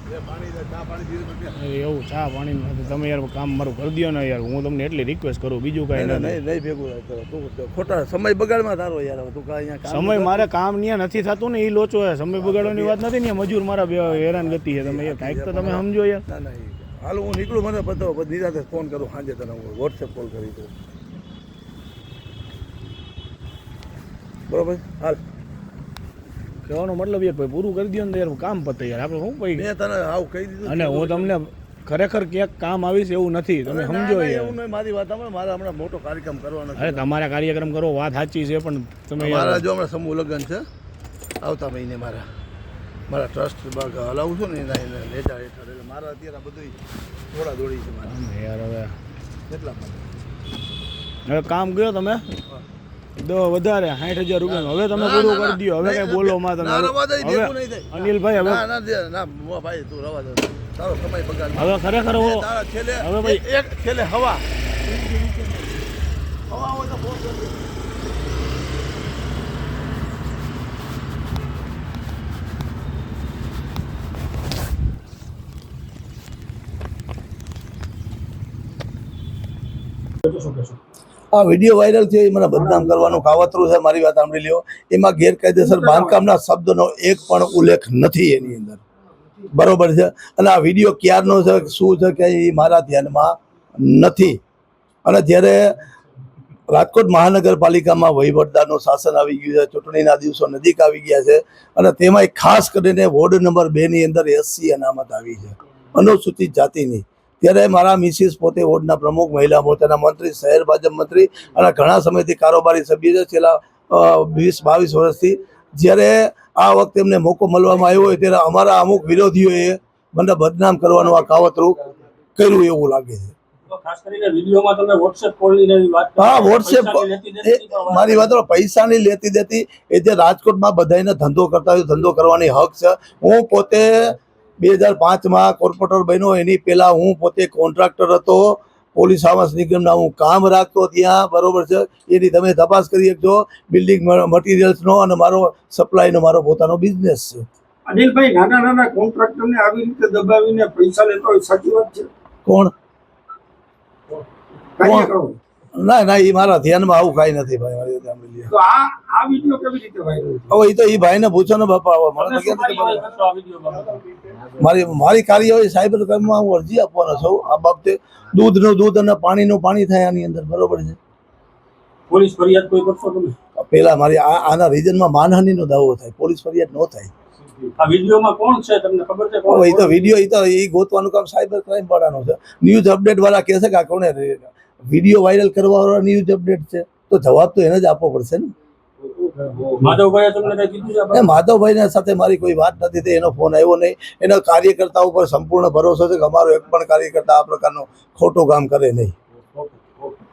એવું ચા પાણી તમે યાર કામ મારું કરી દો ને યાર, હું તમને એટલી રિક્વેસ્ટ કરું, બીજું કાંઈ નહીં ભેગું તું ખોટા સમય બગાડમાં તારો યાર. તું કાંઈ સમય મારે કામ ત્યાં નથી થતું ને, એ લોચો છે. સમય બગાડવાની વાત નથી ને, મજૂર મારા હેરાન ગતિ છે. તમે યાર કાંઈક તો તમે સમજો યાર. ના હાલ હું નીકળું, મને બતાવો, પછી નિરાતે ફોન કરું સાંજે તને, હું વોટ્સએપ કોલ કરી દઉં. બરોબર હાલ કહેવાનો મતલબ યાર ભાઈ પૂરું કરી દો ને યાર, કામ પતે યાર. આપણે શું ભાઈ મેં તને આવું કહી દીધું, અને હું તમને ખરેખર ક્યાંક કામ આવીશ એવું નથી, તમે સમજો યાર. એવું નહીં, મારી વાત સાંભળ, મારે હમણાં મોટો કાર્યક્રમ કરવાનો છે. અરે તમારા કાર્યક્રમ કરો, વાત સાચી છે, પણ તમે મારા જો હમણાં સમૂહ લગ્ન છે આવતા મહિને, મારા ટ્રસ્ટ હલાવું છું ને એના હેઠળ એટલે મારા અત્યારે બધું થોડા દોડી છે મારા યાર. હવે એટલા માટે હવે કામ ગયો તમે વધારે 60,000 રૂપિયા, હવે તમે પૂરું કરી દો. હવે કઈ બોલો માં તમે. અનિલભાઈ હવે ના ભાઈ તું રવા દે, તારો સમય બગાડ. હવે ખરેખર હવે ભાઈ એક છેલ્લે હવા હોય તો ફોન કરજો. આ વિડીયો વાયરલ છે એ મને બદનામ કરવાનું કાવતરું છે. મારી વાત સાંભળી લ્યો, એમાં ગેરકાયદેસર બાંધકામના શબ્દનો એક પણ ઉલ્લેખ નથી એની અંદર, બરોબર છે. અને આ વિડીયો ક્યારનો છે, શું છે કે એ મારા ધ્યાનમાં નથી. અને જ્યારે રાજકોટ મહાનગરપાલિકામાં વહીવટદારનું શાસન આવી ગયું છે, ચૂંટણીના દિવસો નજીક આવી ગયા છે, અને તેમાંય ખાસ કરીને વોર્ડ નંબર 2 ની અંદર SC અનામત આવી છે, અનુસૂચિત જાતિની. ત્યારે મારા મિસિસ પોતે વોર્ડના પ્રમુખ, મહિલા મોરચાના મંત્રી, શહેર ભાજપ મંત્રી અને ઘણા સમયથી કારોબારી સભ્ય છે છેલ્લા 20-22 વર્ષથી. જ્યારે આ વખતે એમને મોકો મળવામાં આવ્યો હોય ત્યારે અમારા અમુક વિરોધીઓએ મને બદનામ કરવાનું આ કાવતરું કર્યું એવું લાગે છે. હા વોટ્સએપ, મારી વાત પૈસાની લેતી દેતી એ જે રાજકોટમાં બધાને ધંધો કરતા હોય ધંધો કરવાની હક છે. હું પોતે 2005માં કોર્પોરેટર બન્યો, એની પહેલા હું પોતે કોન્ટ્રાક્ટર હતો, પોલીસ આવાસ નિગમના હું કામ રાખતો ત્યાં, બરોબર છે. એની તમે તપાસ કરી શકજો, બિલ્ડિંગ મટીરિયલ્સનો અને મારો સપ્લાયનો મારો પોતાનો બિઝનેસ છે. અનિલભાઈ, નાના કોન્ટ્રાક્ટરને આવી રીતે દબાવીને પૈસા લેતો હોય, સાચી વાત છે? કોણ? ના એ મારા ધ્યાનમાં આવું કાંઈ નથી ભાઈ. આ વિડીયો કેવી રીતે વાયરલ? હવે એ તો એ ભાઈને પૂછો ને બાપા. મારી કાર્યવાહી સાયબર ક્રાઇમમાં હું અરજી આપવાનો છું આ બાબતે. દૂધનું દૂધ અને પાણીનું પાણી થાય આની અંદર, બરોબર છે. પોલીસ ફરિયાદ કોઈ કરશો તમે? પેલા મારી આના રીજનમાં માનહાનિનો દાવો થાય, પોલીસ ફરિયાદ ન થાય. આ વિડીયોમાં કોણ છે તમને ખબર છે? એ તો વિડીયો એ ગોતવાનું કામ સાયબર ક્રાઇમ વાળાનું છે. ન્યૂઝ અપડેટ વાળા કહે છે કે આ કોણે વિડીયો વાયરલ કરવા વાળા ન્યૂઝ અપડેટ છે, તો જવાબ તો એને જ આપવો પડશે ને. માધવભાઈ સાથે મારી કોઈ વાત નથી, એનો ફોન આવ્યો નહીં. એના કાર્યકર્તાઓ પર સંપૂર્ણ ભરોસો છે કે અમારો એક પણ કાર્યકર્તા આ પ્રકારનું ખોટું કામ કરે નહીં.